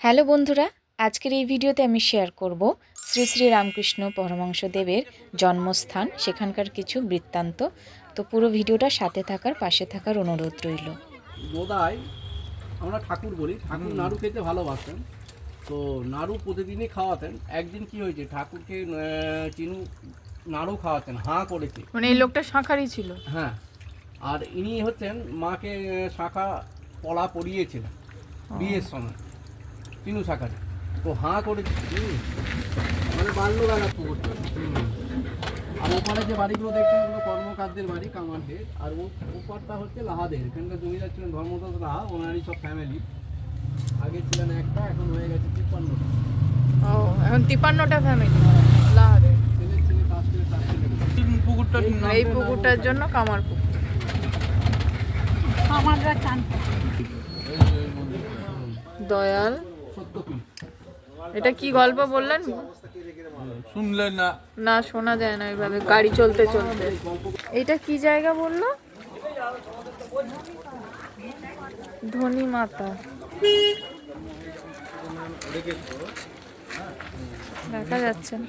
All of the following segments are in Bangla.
হ্যালো বন্ধুরা, আজকের এই ভিডিওতে আমি শেয়ার করব শ্রী শ্রী রামকৃষ্ণ পরমহংসদেবের জন্মস্থান, সেখানকার কিছু বৃত্তান্ত। তো পুরো ভিডিওটা সাথে থাকার, পাশে থাকার অনুরোধ রইল। বোদায় আমরা ঠাকুর বলি, ঠাকুর নাড়ু খেতে ভালোবাসতেন। তো নাড়ু প্রতিদিনই খাওয়াতেন। একদিন কি হয়েছে, ঠাকুরকে চিনু নাড়ু খাওয়াতেন, হাঁ করেছে। মানে এই লোকটা শাঁখারই ছিল। হ্যাঁ, আর ইনি হচ্ছেন মাকে শাঁখা পলা পরিয়েছিলেন বিয়ের সময়, চিনু শাঁখারি। তো হাঁ করেছে, মানে বাল্যবেলা পুকুরটা। আর ওখানে যে বাড়িগুলো দেখছেন ওগুলো কর্মকারদের বাড়ি, কামারদের। আর ওপারটা হচ্ছে লাহাদের, এখানকার জমিদার ছিলেন ধর্মদাস লাহা, ওনারই সব ফ্যামিলি। আগে ছিলেন একটা, এখন হয়ে গেছে 53টা। ও, এখন 53টা ফ্যামিলি লাহারে। ছেলে ছেলে তার ছেলে তার ছেলে। এই পুকুরটার জন্য কামার পুকুর। আমাররা চান দয়াল সত্যপীঠ। এটা কি গল্প বললেন? শুনলেন না? না, শোনা যায় না এইভাবে গাড়ি চলতে চলতে। এটা কি জায়গা বললো? ধনী মাতা দেখা যাচ্ছে না।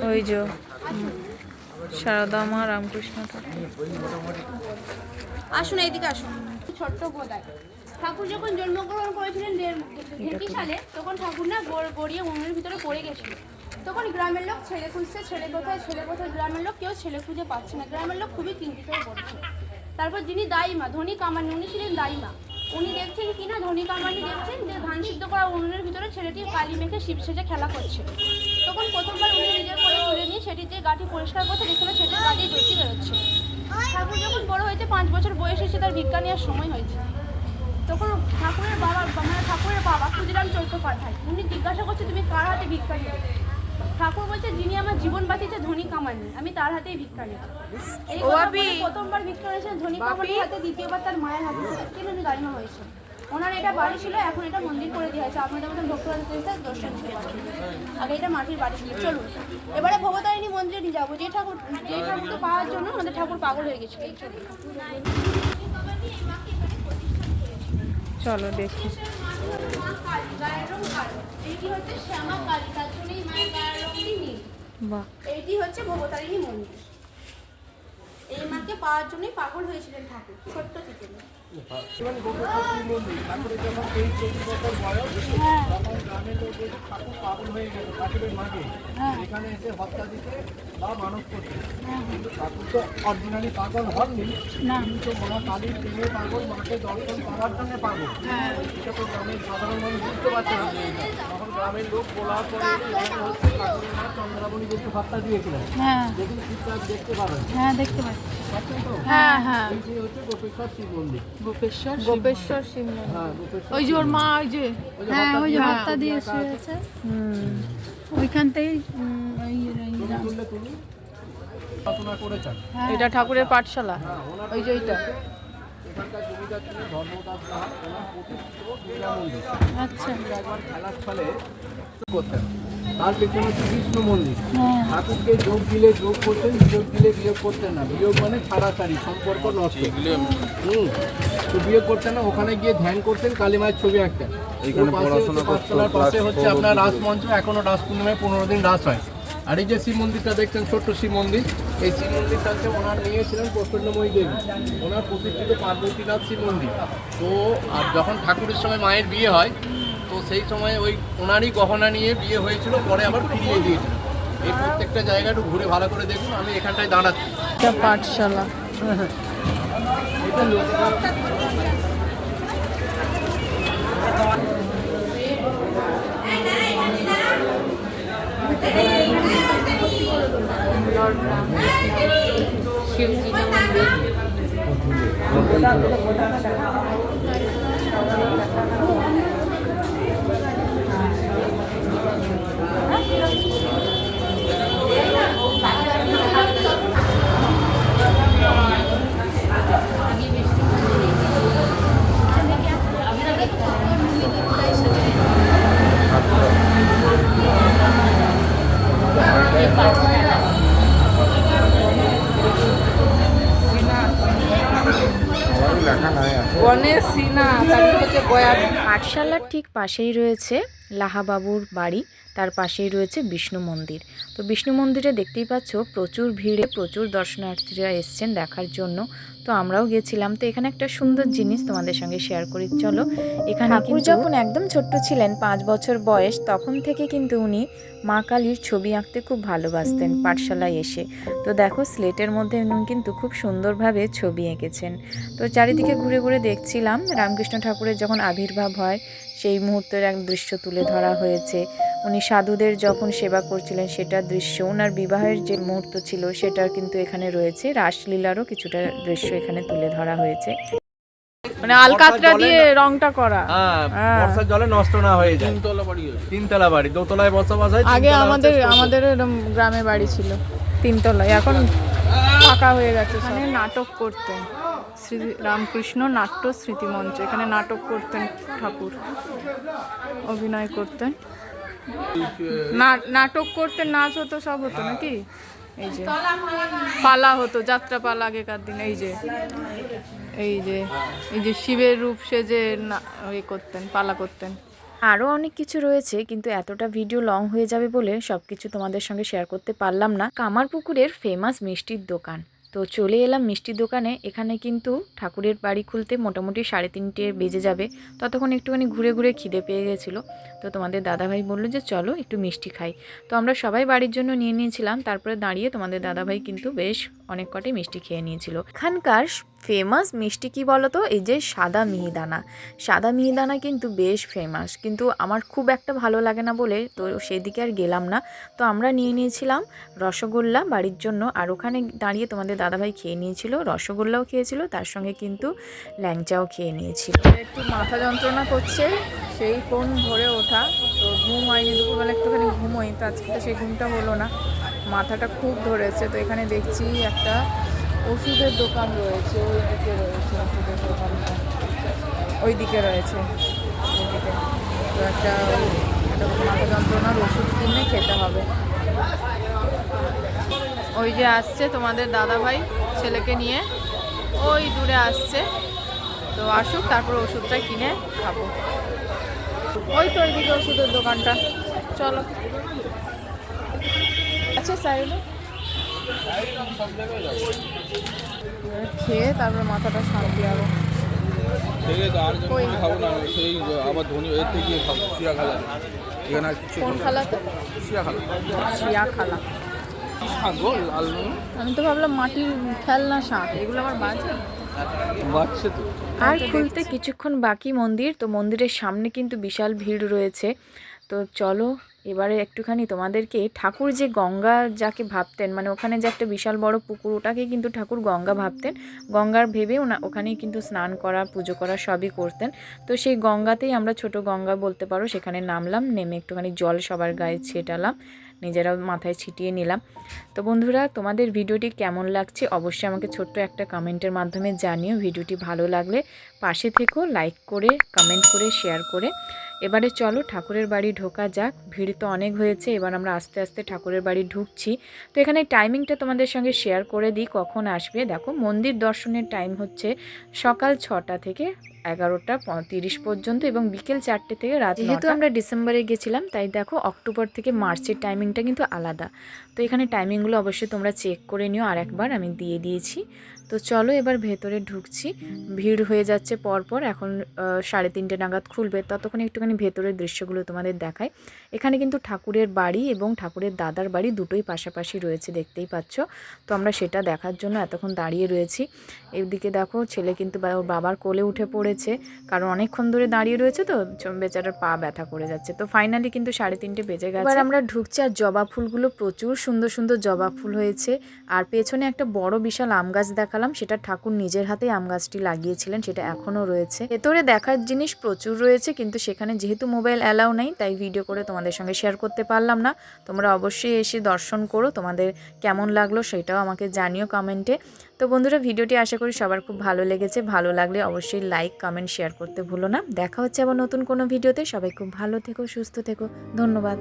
ওই যে সারদা মা, রামকৃষ্ণ ঠাকুর। আসুন, এইদিকে আসুন। ছোট্ট বোদায় ঠাকুর যখন জন্মগ্রহণ করেছিলেন 150 সালে, তখন ঠাকুর না গড়িয়ে উনুনের ভিতরে পড়ে গেছিল। তখন গ্রামের লোক ছেলে খুঁজছে, ছেলে কোথায় গ্রামের লোক কেউ ছেলে খুঁজে পাচ্ছে না। গ্রামের লোক খুবই চিন্তিত হয়ে পড়ছে। তারপর যিনি দাইমা, ধনী কামানি, উনি ছিলেন দাইমা। উনি দেখছেন কিনা, ধনী কামানি দেখছেন যে ধান সিদ্ধ করা উনুনের ভিতরে ছেলেটি কালি মেখে শিব সেজে খেলা করছে। তখন প্রথমবার উনি নিজের করে তুলে নিয়ে সেটির যে গাঁটি পরিষ্কার করতে দেখলো সেটির গাঁটি জ্যোতি বেরোচ্ছে। ঠাকুর যখন বড় হয়েছে, 5 বছর বয়স এসে তার ভিক্ষা নেওয়ার সময় হয়েছে। তখন ঠাকুরের বাবা ক্ষুদিরাম চট্টোপাধ্যায়, উনি জিজ্ঞাসা করছে তুমি কার হাতে ভিক্ষা নেবে? ঠাকুর বলছে যিনি আমার জীবন বাঁচিয়েছে ধনী কামানি, আমি তার হাতেই ভিক্ষা নেব। এই কথা বলে প্রথমবার ভিক্ষা নিয়েছেন ধনী কামানির হাতে, দ্বিতীয়বার তার মায়ের হাতে, কিন্তু উনি দাইমা হয়েছে। ওনার এটা বাড়ি ছিল, এখন এটা মন্দির করে দেওয়া হয়েছে। আপনাদের মতন ভক্তরা দর্শন করতে পারবেন। আগে এটা মাটির বাড়ি ছিল। চলুন এবারে ভবতারিণী মন্দিরে নিয়ে যাবো, যে ঠাকুরকে পাওয়ার জন্য আমাদের ঠাকুর পাগল হয়ে গেছিল। চলো দেখি। এইটি হচ্ছে শ্যামা কালী, তার জন্য এই মায়ের গায়ের রঙটি নীল। বাহ, এইটি হচ্ছে ভবতারিণী মন্দির। এই মাকে পাওয়ার জন্যই পাগল হয়েছিলেন ঠাকুর ছোট্ট থেকে। ঠাকুরের যখন 23-24 বছর বয়স, তখন গ্রামের লোক বলছে ঠাকুর পাগল হয়ে গেল ঠাকুরের মাকে এখানে এসে হত্যা দিতে বা মানব করতে। কিন্তু ঠাকুর তো অরিজিনালি পাগল হননি, কিন্তু মা কালীর প্রেমে পাগল, মাকে দর্শন করার জন্য পাগল। এটা তো গ্রামের সাধারণ মানুষ বুঝতে পারছে না। তখন গ্রামের লোক বলার পরে এখানে হচ্ছে ঠাকুরের মা চন্দ্রাবণী দেবী হত্যা দিয়েছিলেন। দেখুন ঠিকঠাক দেখতে পাবেন। হ্যাঁ, দেখতে পাচ্ছি। পাচ্ছেন তো? হ্যাঁ হ্যাঁ, এই হচ্ছে গোপেশ্বর শিব মন্দির। গোপেশ্বর শিব মন্দির। হ্যাঁ, গোপেশ্বর ওই যে ওর মা, ওই যে হ্যাঁ, ওই যে হত্যা দিয়ে শুয়েছে ওইখানতেই। তুমি পড়াশোনা করেছেন? এটা ঠাকুরের পাঠশালা। ওই যে এইটা। এখানকার জমিদার ছিলেন ধর্মদাস লাহা, ওনার প্রতিষ্ঠিত দুর্গা মন্দির। আচ্ছা, একবার খেলার ছলে করতেন। তার পেছনে হচ্ছে কৃষ্ণ মন্দির। ঠাকুরকে যোগ দিলে যোগ করতেন, বিয়োগ দিলে বিয়োগ করতেন না। বিয়োগ মানে ছাড়াছাড়ি, সম্পর্ক নষ্ট। তো বিয়োগ করতেন না। ওখানে গিয়ে ধ্যান করতেন, কালী মায়ের ছবি আঁকতেন। পাঠশালার পাশে হচ্ছে আপনার রাসমঞ্চ, এখনো রাস পূর্ণিমায় 15 দিন রাস হয়। আর এই যে শিব মন্দিরটা দেখছেন, ছোট্ট শিব মন্দির, এই শিব মন্দিরটা হচ্ছে ওনার নিয়েছিলেন প্রসন্নময়ী দেবী, ওনার প্রতিষ্ঠিত পার্বতীনাথ শিব মন্দির। তো আর যখন ঠাকুরের সময় মায়ের বিয়ে হয়, তো সেই সময় ওই ওনারই গহনা নিয়ে বিয়ে হয়েছিল, পরে আবার ফিরিয়ে দিয়েছিল। এই প্রত্যেকটা জায়গা একটু ঘুরে ভালো করে দেখুন। আমি এখানটায় দাঁড়াচ্ছি। এটা পাঠশালা। এটা লোক শিবজি মন্দির। গণেশ সিনা তারপর হচ্ছে বয়ান। পাঠশালার ঠিক পাশেই রয়েছে লাহাবাবুর বাড়ি, তার পাশেই রয়েছে বিষ্ণু মন্দির। তো বিষ্ণু মন্দিরে দেখতেই পাচ্ছ প্রচুর ভিড়ে প্রচুর দর্শনার্থীরা এসছেন দেখার জন্য। তো আমরাও গেছিলাম। তো এখানে একটা সুন্দর জিনিস তোমাদের সঙ্গে শেয়ার করি, চলো। এখানে ঠাকুর যখন একদম ছোট্ট ছিলেন, 5 বছর বয়স, তখন থেকে কিন্তু উনি মা কালীর ছবি আঁকতে খুব ভালোবাসতেন পাঠশালায় এসে। তো দেখো স্লেটের মধ্যে উনি কিন্তু খুব সুন্দরভাবে ছবি এঁকেছেন। তো চারিদিকে ঘুরে ঘুরে দেখছিলাম রামকৃষ্ণ ঠাকুরের যখন আবির্ভাব হয় সেই মুহূর্তের এক দৃশ্য তুলে ধরা হয়েছে। উনি সাধুদের যখন সেবা করছিলেন সেটার দৃশ্য, ওনার বিবাহের যে মুহূর্ত ছিল সেটার কিন্তু এখানে রয়েছে, রাসলীলারও কিছুটা দৃশ্য এখানে তুলে ধরা হয়েছে। মানে আলকাতরা দিয়ে রংটা করা। হ্যাঁ, বর্ষার জলে নষ্ট না হয়ে যায়। তিনতলা বাড়ি আছে। তিনতলা বাড়ি, দোতলায় বসবাস হয়। আগে তিনতলা হচ্ছে আমাদের এরকম গ্রামে বাড়ি ছিল তিনতলায়, এখন ফাঁকা হয়ে গেছে। এখানে নাটক করতেন শ্রী রামকৃষ্ণ নাট্য স্মৃতিমঞ্চ, এখানে নাটক করতেন ঠাকুর, অভিনয় করতেন, নাটক করতেন, নাচ হতো, সব হতো নাকি। এই যে পালা হতো, যাত্রা পালা আগেকার দিন। এই যে এই যে শিবের রূপ সেজে করতেন, পালা করতেন। আরও অনেক কিছু রয়েছে, কিন্তু এতটা ভিডিও লং হয়ে যাবে বলে সব কিছু তোমাদের সঙ্গে শেয়ার করতে পারলাম না। কামারপুকুরের ফেমাস মিষ্টির দোকান। তো চলে এলাম মিষ্টির দোকানে। এখানে কিন্তু ঠাকুরের বাড়ি খুলতে মোটামুটি 3:30 বেজে যাবে। ততক্ষণ একটুখানি ঘুরে ঘুরে খিদে পেয়ে গেছিলো। তো তোমাদের দাদাভাই বললো যে চলো একটু মিষ্টি খাই। তো আমরা সবাই বাড়ির জন্য নিয়ে নিয়েছিলাম। তারপরে দাঁড়িয়ে তোমাদের দাদাভাই কিন্তু বেশ অনেক কটাই মিষ্টি খেয়ে নিয়েছিল। এখানকার ফেমাস মিষ্টি কি বলো তো, এই যে সাদা মিহিদানা। সাদা মিহিদানা কিন্তু বেশ ফেমাস, কিন্তু আমার খুব একটা ভালো লাগে না বলে তো সেদিকে আর গেলাম না। তো আমরা নিয়ে নিয়েছিলাম রসগোল্লা বাড়ির জন্য, আর ওখানে দাঁড়িয়ে তোমাদের দাদাভাই খেয়ে নিয়েছিল, রসগোল্লাও খেয়েছিল, তার সঙ্গে কিন্তু ল্যাংচাও খেয়ে নিয়েছিল। একটু মাথা যন্ত্রণা করছে, সেই ফোন ভরে ওঠা, তো ঘুম হয়নি, দুপুরবেলা একটুখানি ঘুমোই, তো আজকে তো সেই ঘুমটা হলো না, মাথাটা খুব ধরেছে। তো এখানে দেখছি একটা ওষুধের দোকান রয়েছে, ওই দিকে রয়েছে ওষুধের দোকানটা, ওই দিকে রয়েছে ওইদিকে। তো একটা মাথা যন্ত্রণার ওষুধ কিনে খেতে হবে। ওই যে আসছে তোমাদের দাদাভাই ছেলেকে নিয়ে, ওই দূরে আসছে, তো আসুক তারপর ওষুধটা কিনে খাবো। ওই তো ওইদিকে ওষুধের দোকানটা, চলো। আচ্ছা সাইডে খেয়ে তারপর মাথাটা শান্তি হবে। ঠিক আছে, আর যেন কিছু খাবো না, সেই আবার ধনী এতে গিয়ে খাবো শিয়া খালা। এখানে আর কিছু কোন খালাতে? শিয়া খালা। শিয়া খালা। কি শাক গো, লাল রঙের? আমি তো ভাবলাম মাটির খেলনা শাক, এগুলো আমার বাজে। বাচ্চা তো। আর খুলতে কিছুক্ষণ বাকি মন্দির। তো মন্দিরের সামনে কিন্তু বিশাল ভিড় রয়েছে। তো চলো এবারে একটুখানি তোমাদেরকে ঠাকুর যে গঙ্গা যাকে ভাবতেন, মানে ওখানে যে একটা বিশাল বড় পুকুর, ওটাকে কিন্তু ঠাকুর গঙ্গা ভাবতেন। গঙ্গার ভেবে ওখানেই কিন্তু স্নান করা, পুজো করা সবই করতেন। তো সেই গঙ্গাতেই আমরা ছোট গঙ্গা বলতে পারো, সেখানে নামলাম, নেমে একটুখানি জল সবার গায়ে ছেটালাম, নিজেরাও মাথায় ছিটিয়ে নিলাম। তো বন্ধুরা, তোমাদের ভিডিওটি কেমন লাগছে অবশ্যই আমাকে ছোট্ট একটা কমেন্টের মাধ্যমে জানিও। ভিডিওটি ভালো লাগলে পাশে থেকো, লাইক করে, কমেন্ট করে, শেয়ার করে। এবারে চলো ঠাকুরের বাড়ি ঢোকা যাক। ভিড় তো অনেক হয়েছে, এবার আমরা আস্তে আস্তে ঠাকুরের বাড়ি ঢুকছি। তো এখানে টাইমিংটা তোমাদের সঙ্গে শেয়ার করে দিই কখন আসবে। দেখো মন্দির দর্শনের টাইম হচ্ছে সকাল 6টা থেকে 11:30 পর্যন্ত এবং বিকেল 4টে থেকে রাত 9টা। যেহেতু আমরা ডিসেম্বরে গেছিলাম তাই দেখো অক্টোবর থেকে মার্চের টাইমিংটা কিন্তু আলাদা। তো এখানে টাইমিংগুলো অবশ্যই তোমরা চেক করে নিও, আর একবার আমি দিয়ে দিয়েছি। তো চলো এবার ভেতরে ঢুকছি। ভিড় হয়ে যাচ্ছে পরপর, এখন 3:30 নাগাদ খুলবে, ততক্ষণ একটুখানি ভেতরের দৃশ্যগুলো তোমাদের দেখাই। এখানে কিন্তু ঠাকুরের বাড়ি এবং ঠাকুরের দাদার বাড়ি দুটোই পাশাপাশি রয়েছে, দেখতেই পাচ্ছ। তো আমরা সেটা দেখার জন্য এতক্ষণ দাঁড়িয়ে রয়েছি। এদিকে দেখো ছেলে কিন্তু ওর বাবার কোলে উঠে পড়েছে, কারণ অনেকক্ষণ ধরে দাঁড়িয়ে রয়েছে, তো বেচারার পা ব্যথা করে যাচ্ছে। তো ফাইনালি কিন্তু 3:30 বেজে গেছে। এবার আমরা ঢুকছি, আর জবা ফুলগুলো প্রচুর সুন্দর সুন্দর জবা ফুল হয়েছে। আর পেছনে একটা বড় বিশাল আম গাছ দেখালাম, সেটা ঠাকুর নিজের হাতেই আম গাছটি লাগিয়েছিলেন, সেটা এখনও রয়েছে। ভেতরে দেখার জিনিস প্রচুর রয়েছে, কিন্তু সেখানে যেহেতু মোবাইল অ্যালাউ নেই তাই ভিডিও করে তোমাদের সঙ্গে শেয়ার করতে পারলাম না। তোমরা অবশ্যই এসে দর্শন করো, তোমাদের কেমন লাগলো সেটাও আমাকে জানিও কমেন্টে। তো বন্ধুরা, ভিডিওটি আশা করি সবার খুব ভালো লেগেছে। ভালো লাগলে অবশ্যই লাইক, কমেন্ট, শেয়ার করতে ভুলো না। দেখা হচ্ছে আবার নতুন কোনো ভিডিওতে। সবাই খুব ভালো থেকো, সুস্থ থেকো, ধন্যবাদ।